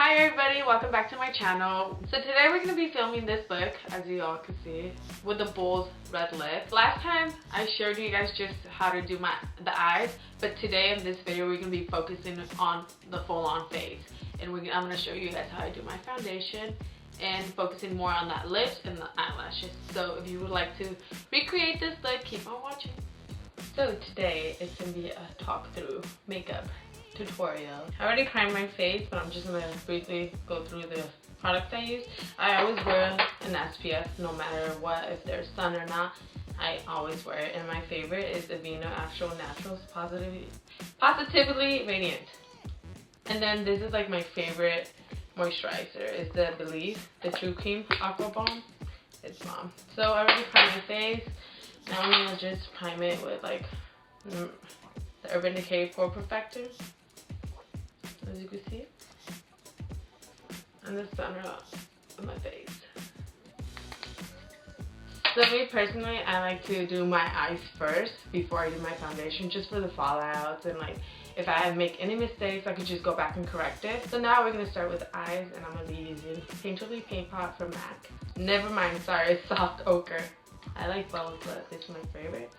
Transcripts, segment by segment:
Hi everybody, welcome back to my channel. So today we're going to be filming this look, as you all can see, with the bold red lip. Last time I showed you guys just how to do the eyes, but today in this video we're going to be focusing on the full-on face. And I'm going to show you guys how I do my foundation and focusing more on that lips and the eyelashes. So if you would like to recreate this look, keep on watching. So today it's going to be a talk through makeup tutorial. I already primed my face, but I'm just gonna briefly go through the products I use. I always wear an SPF no matter what, if there's sun or not. I always wear it, and my favorite is the Aveeno Actual Naturals Positively Radiant. And then this is like my favorite moisturizer is the Belif, the True Cream Aqua Balm. It's bomb. So I already primed my face. Now I'm gonna just prime it with like the Urban Decay Pore Perfector, as you can see, and the center of my face. So me personally, I like to do my eyes first before I do my foundation, just for the fallouts, and like if I make any mistakes I could just go back and correct it. So now we're going to start with the eyes, and I'm going to be using Painterly Paint Pot from MAC. Never mind, sorry, it's Soft Ocher. I like both, but it's my favorite.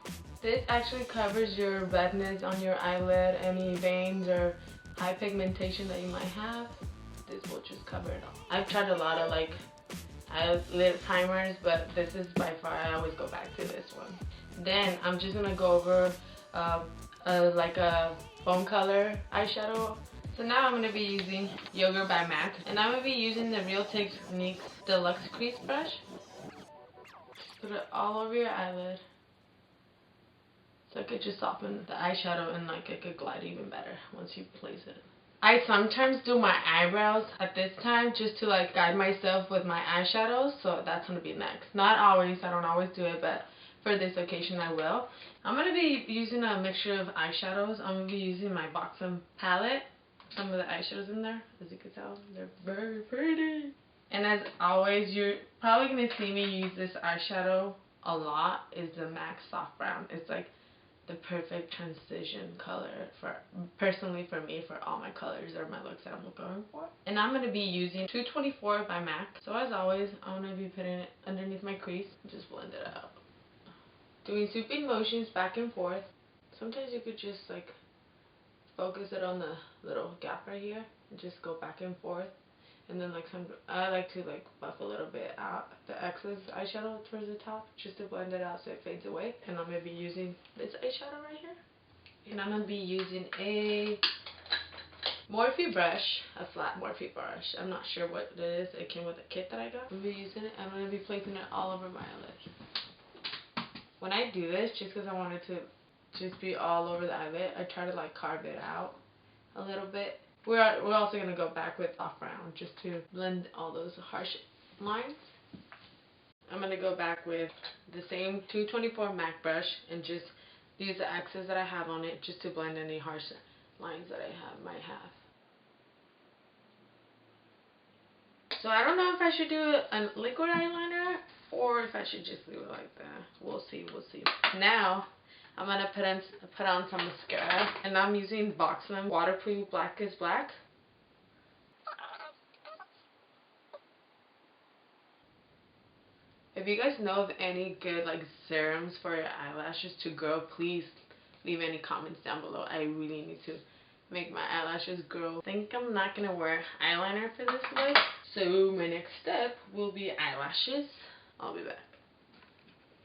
This actually covers your redness on your eyelid, any veins or high pigmentation that you might have. This will just cover it all. I've tried a lot of like eyelid primers, but this is by far, I always go back to this one. Then I'm just gonna go over like a foam color eyeshadow. So now I'm gonna be using Yogurt by MAC, and I'm gonna be using the Real Techniques Deluxe Crease Brush. Just put it all over your eyelid, so it could just soften the eyeshadow and like it could glide even better once you place it. I sometimes do my eyebrows at this time just to like guide myself with my eyeshadows, so that's going to be next. Not always, I don't always do it, but for this occasion I will. I'm going to be using a mixture of eyeshadows. I'm going to be using my Buxom palette. Some of the eyeshadows in there, as you can tell, they're very pretty. And as always, you're probably going to see me use this eyeshadow a lot, is the MAC Soft Brown. It's like the perfect transition color personally for me, for all my colors or my looks that I'm going for. And I'm going to be using 224 by MAC. So as always, I'm going to be putting it underneath my crease and just blend it out. Doing sweeping motions back and forth. Sometimes you could just like focus it on the little gap right here and just go back and forth. And then like I like to like buff a little bit out the excess eyeshadow towards the top just to blend it out so it fades away. And I'm going to be using this eyeshadow right here. And I'm going to be using a Morphe brush, a flat Morphe brush. I'm not sure what it is. It came with a kit that I got. I'm going to be using it. I'm going to be placing it all over my eyelid. When I do this, just because I want it to just be all over the eyelid, I try to like carve it out a little bit. We're also going to go back with Soft Brown just to blend all those harsh lines. I'm going to go back with the same 224 MAC brush and just use the excess that I have on it just to blend any harsh lines that I might have. So I don't know if I should do a liquid eyeliner or if I should just leave it like that. We'll see. Now I'm going to put on some mascara, and I'm using Buxom Waterproof Black is Black. If you guys know of any good like serums for your eyelashes to grow, please leave any comments down below. I really need to make my eyelashes grow. I think I'm not going to wear eyeliner for this look. So my next step will be eyelashes. I'll be back.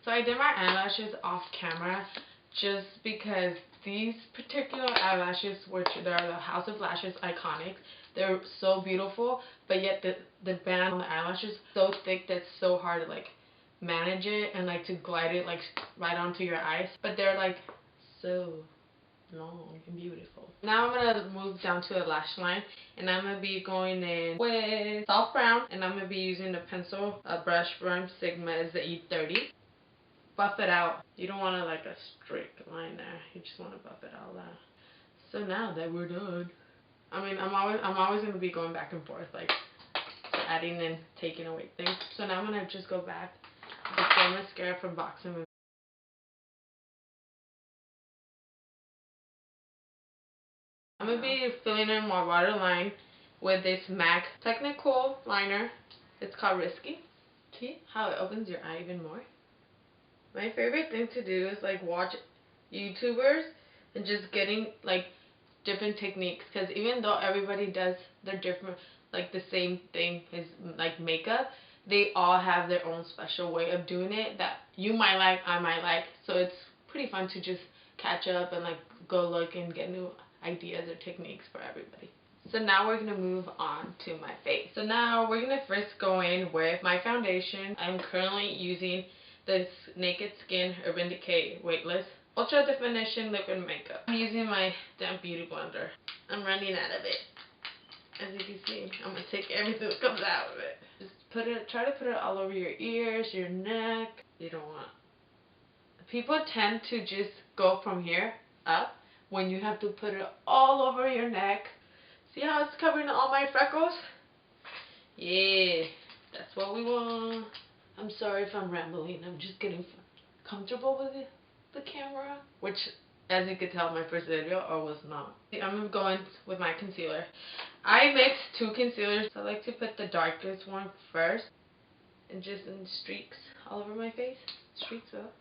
So I did my eyelashes off camera, just because these particular eyelashes, which are the House of Lashes Iconics, they're so beautiful, but yet the band on the eyelashes is so thick that it's so hard to like manage it and like to glide it like right onto your eyes. But they're like so long and beautiful. Now I'm going to move down to the lash line, and I'm going to be going in with Soft Brown, and I'm going to be using the pencil brush from Sigma, is the E30. Buff it out. You don't want to like a straight line there. You just want to buff it all out. So now that we're done, I mean, I'm always going to be going back and forth, like adding and taking away things. So now I'm going to just go back with the same mascara from Buxom. I'm going to be filling in my waterline with this MAC Technicolor liner. It's called Risque. See how it opens your eye even more? My favorite thing to do is like watch YouTubers and just getting like different techniques, because even though everybody does their different, like the same thing is like makeup, they all have their own special way of doing it that you might like, I might like. So it's pretty fun to just catch up and like go look and get new ideas or techniques for everybody. So now we're going to move on to my face. So now we're going to first go in with my foundation. I'm currently using this Naked Skin Urban Decay Weightless Ultra Definition Liquid Makeup. I'm using my damp beauty blender. I'm running out of it. As you can see, I'm going to take everything that comes out of it. Just try to put it all over your ears, your neck. You don't want. People tend to just go from here up when you have to put it all over your neck. See how it's covering all my freckles? Yeah, that's what we want. I'm sorry if I'm rambling. I'm just getting comfortable with the camera, which, as you could tell, my first video I was not. I'm going with my concealer. I mixed two concealers. So I like to put the darkest one first, and just in streaks all over my face. Streaks up.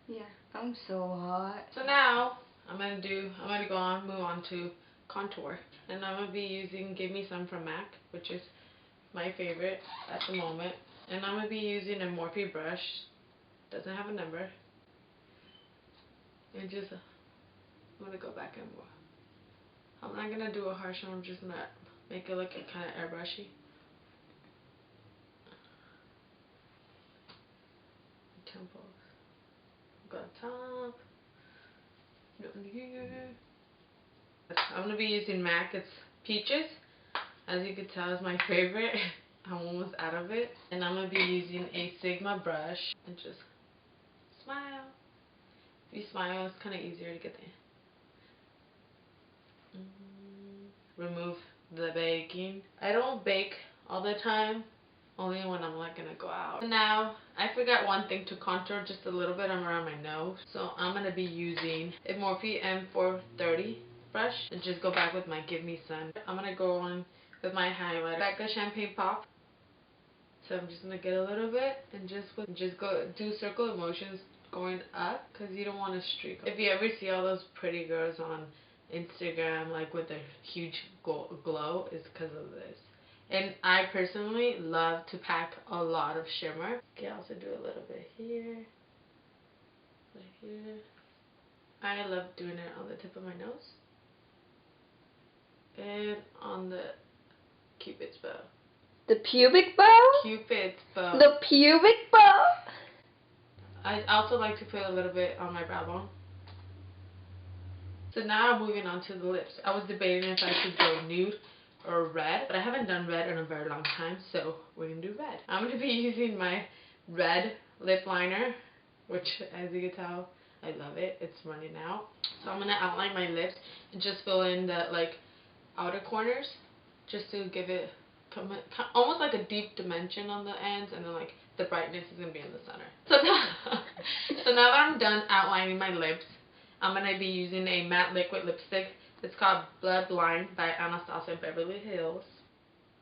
Yeah, I'm so hot. So now I'm gonna move on to contour, and I'm gonna be using Give Me Some from MAC, which is my favorite at the moment. And I'm gonna be using a Morphe brush. Doesn't have a number. And just I'm gonna go back and more. I'm not gonna do a harsh one. I'm just gonna make it look kind of airbrushy. Temples. Got top. Down here. I'm gonna be using MAC. It's Peaches. As you can tell, is my favorite. I'm almost out of it. And I'm gonna be using a Sigma brush and just smile. If you smile, it's kind of easier to get there. Remove the baking. I don't bake all the time, only when I'm like gonna go out. Now, I forgot one thing to contour just a little bit around my nose. So I'm gonna be using a Morphe M430 brush and just go back with my Give Me Sun. I'm gonna go on with my highlighter, Becca Champagne Pop. So I'm just gonna get a little bit and just go do circle of motions going up, because you don't want to streak. If you ever see all those pretty girls on Instagram like with their huge glow, it's because of this. And I personally love to pack a lot of shimmer. Okay, I also do a little bit here, right here. I love doing it on the tip of my nose and on the Cupid's bow. The pubic bow? Cupid's bow. The pubic bow? I also like to put a little bit on my brow bone. So now I'm moving on to the lips. I was debating if I should go nude or red, but I haven't done red in a very long time, so we're going to do red. I'm going to be using my red lip liner, which, as you can tell, I love it. It's running out. So I'm going to outline my lips and just fill in the outer corners, just to give it almost like a deep dimension on the ends, and then the brightness is going to be in the center. So now that I'm done outlining my lips, I'm going to be using a matte liquid lipstick. It's called Bloodline by Anastasia Beverly Hills.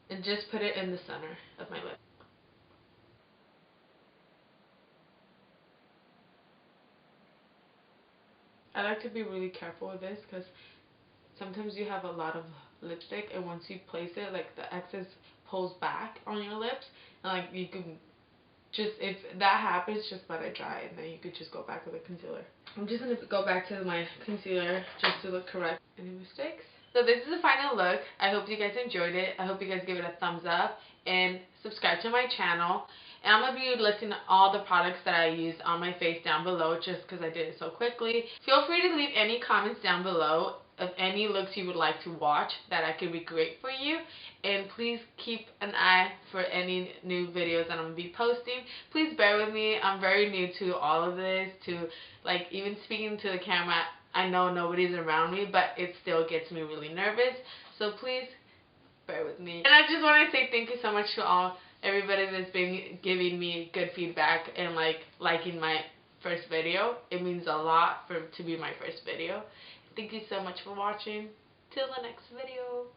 And just put it in the center of my lip. I like to be really careful with this, because sometimes you have a lot of lipstick, and once you place it, the excess pulls back on your lips, and you can just, if that happens, just let it dry, and then you could just go back with a concealer. I'm just going to go back to my concealer just to look correct. Any mistakes? So this is the final look. I hope you guys enjoyed it. I hope you guys give it a thumbs up and subscribe to my channel. And I'm going to be listing all the products that I use on my face down below, just because I did it so quickly. Feel free to leave any comments down below of any looks you would like to watch that I could recreate for you. And please keep an eye for any new videos that I'm going to be posting. Please bear with me. I'm very new to all of this, to even speaking to the camera. I know nobody's around me, but it still gets me really nervous. So please bear with me. And I just want to say thank you so much to everybody that's been giving me good feedback and liking my first video. It means a lot to be my first video. Thank you so much for watching. Till the next video.